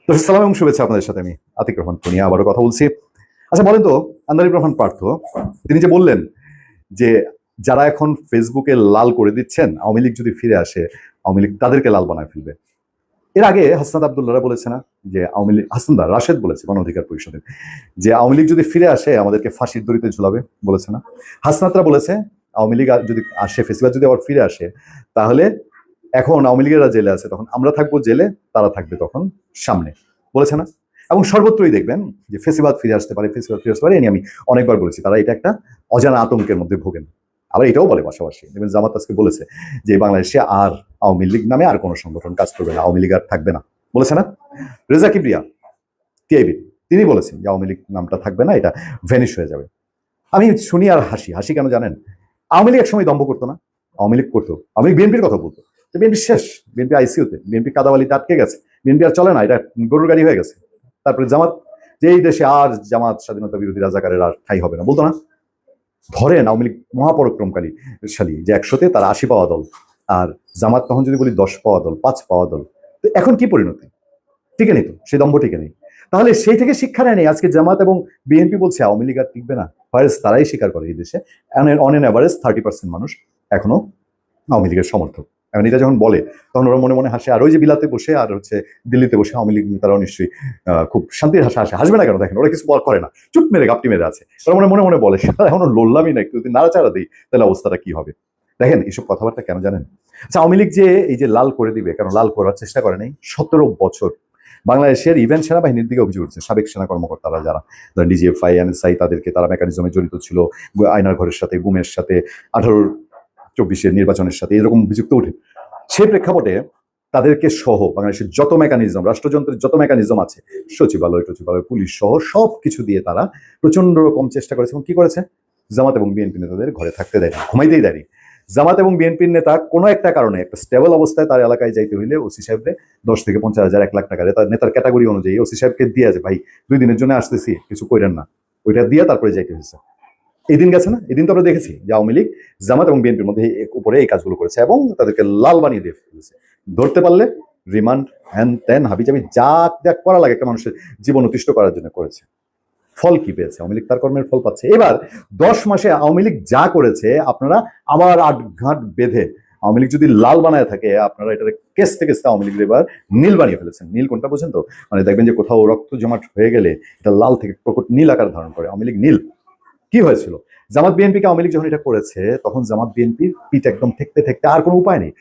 তো সালাম এবং শুভেচ্ছা আপনাদের সাথে। আমি আতিক রহমান নিয়ে আবারও কথা বলছি। আচ্ছা বলেন তো, আন্দারিব রহমান পার্থ, তিনি যে বললেন যে যারা এখন ফেসবুকে লাল করে দিচ্ছেন, আওয়ামী লীগ যদি ফিরে আসে আওয়ামী লীগ তাদেরকে লাল বানায় ফেলবে। এর আগে হাসনাত আব্দুল্লাহরা বলেছে না যে আওয়ামী লীগ, হাসনাত রাশেদ বলেছে গণ অধিকার পরিষদের, যে আওয়ামী লীগ যদি ফিরে আসে আমাদেরকে ফাঁসির দড়িতে ঝুলাবে, বলেছে না? হাসনাতরা বলেছে আওয়ামী লীগ যদি আসে, ফেসিবাদ যদি আবার ফিরে আসে, তাহলে এখন আওয়ামী লীগেরা জেলে আছে, তখন আমরা থাকবো জেলে, তারা থাকবে তখন সামনে, বলেছে না? এবং সর্বত্রই দেখবেন যে ফেসিবাদ ফিরে আসতে পারে, ফেসিবাদ ফিরে আসতে পারে, এ নিয়ে আমি অনেকবার বলেছি। তারা এটা একটা অজানা আতঙ্কের মধ্যে ভোগেন। আবার এটাও বলে পাশাপাশি, দেখবেন জামাত আজকে বলেছে যে বাংলাদেশে আর আওয়ামী লীগ নামে আর কোনো সংগঠন কাজ করবে না, আওয়ামী লীগ আর থাকবে না, বলেছে না? রেজা কিবরিয়া, টিআইবি, তিনি বলেছেন যে আওয়ামী লীগ নামটা থাকবে না, এটা ভ্যানিশ হয়ে যাবে। আমি শুনি আর হাসি। হাসি কেন জানেন? আওয়ামী লীগ একসময় দম্ভ করতো না, আওয়ামী লীগ করতো, আওয়ামী লীগ বিএনপির কথা বলতো, বিএনপি শেষ, বিএনপি আইসিউতে, বিএনপি কাদাওয়ালিতে আটকে গেছে, বিএনপি আর চলে না, এটা গরুর গাড়ি হয়ে গেছে। তারপরে জামাত, যে এই দেশে আর জামাত স্বাধীনতা বিরোধী রাজাকারের আর ঠাই হবে না, বলতো না? ধরেন আওয়ামী লীগ মহাপরাক্রমকারী শালী, যে 100-তে তারা 80 পাওয়া দল, আর জামাত তখন যদি বলি 10 পাওয়া দল, 5 পাওয়া দল। তো এখন কি পরিণতি? টিকে নেই তো, সেই দম্ভ টিকে নেই। তাহলে সেই থেকে শিক্ষা নেয়নি আজকে জামাত এবং বিএনপি বলছে আওয়ামী লীগ আর টিকবে না, ফয়েজ তারাই স্বীকার করে এই দেশে অন এন অ্যাভারেজ 30% মানুষ এখনো আওয়ামী লীগের সমর্থক। এখন এটা যখন বলে তখন ওরা মনে মনে হাসে, আর ওই যে বিলাতে বসে আর দিল্লিতে বসে আওয়ামী লীগ নেতারাও নিশ্চয়ই খুব শান্তির হাসা হাসে, হাসবে না কেন? দেখেন ওরা কিছু করে না, চুপ মেরে গাপটি মেরে আছে। ওরা মনে মনে বলে এখনো লড়লামই না, একটু যদি নাড়াচাড়া দিই তাহলে অবস্থাটা কি হবে। দেখেন এইসব কথাবার্তা কেন জানেন? আচ্ছা, আওয়ামী লীগ যে এই যে লাল করে দিবে, কেন লাল করার চেষ্টা করে নাই? 17 বছর বাংলাদেশের ইভেন সেনাবাহিনীর দিকে অভিযোগ উঠছে, সাবেক সেনা কর্মকর্তারা যারা ডিজিএফআই, এনএসআই, তাদেরকে তারা মেকানিজমে জড়িত ছিল, আয়নার ঘরের সাথে, গুমের সাথে, 18-24 নির্বাচনের সাথে, এরকম অভিযোগ তো ওঠে। সেই প্রেক্ষাপটে তাদেরকে সহ বাংলাদেশের যত মেকানিজম, রাষ্ট্রযন্ত্রের যত মেকানিজম আছে, সচিবালয় টচিবালয়, পুলিশ সহ সব কিছু দিয়ে তারা প্রচন্ড রকম চেষ্টা করেছে। এবং কি করেছে? জামাত এবং বিএনপি নেতাদের ঘরে থাকতে দেয়নি, ঘুমাইতেই দেয়নি। জামাত এবং বিএনপির নেতা কোনো একটা কারণে একটা স্টেবল অবস্থায় তার এলাকায় যাইতে হইলে ওসি সাহেবরে 10 থেকে 50,000, 1 লাখ টাকা তার নেতার ক্যাটাগরি অনুযায়ী ওসি সাহেবকে দিয়ে, যে ভাই 2 দিনের জন্য আসতেছি, কিছু কইরেন না, ওইটা দিয়ে তারপরে যাইতে হয়েছে। এই দিন গেছে না? এই দিন তো আমরা দেখেছি যে আওয়ামী লীগ জামাত এবং বিএনপির মধ্যে উপরে এই কাজগুলো করেছে এবং তাদেরকে লাল বানিয়ে দিয়ে ফেলেছে। ধরতে পারলে রিমান্ড, হ্যান ত্যান হাবিজাবি যা যা করা লাগে একটা মানুষের জীবন অতিষ্ঠ করার জন্য করেছে। ফল কি পেয়েছে? আওয়ামী লীগ তার কর্মের ফল পাচ্ছে। এবার 10 মাসে আওয়ামী লীগ যা করেছে, আপনারা আবার 8 ঘাট বেঁধে আওয়ামী লীগ যদি লাল বানায় থাকে, আপনারা এটার কেসতে কেসতে আওয়ামী লীগের এবার নীল বানিয়ে ফেলেছেন। নীল কোনটা বোঝেন তো? মানে দেখবেন যে কোথাও রক্ত জমাট হয়ে গেলে এটা লাল থেকে প্রকট নীল আকার ধারণ করে। আওয়ামী লীগ নীল। কি হয়েছিল? জামাত বিএনপিকে আওয়ামী লীগ যখন এটা করেছে, তখন জামাত বিএনপির পিঠ একদম ঠেকতে ঠেকতে আর কোনো উপায় নেই।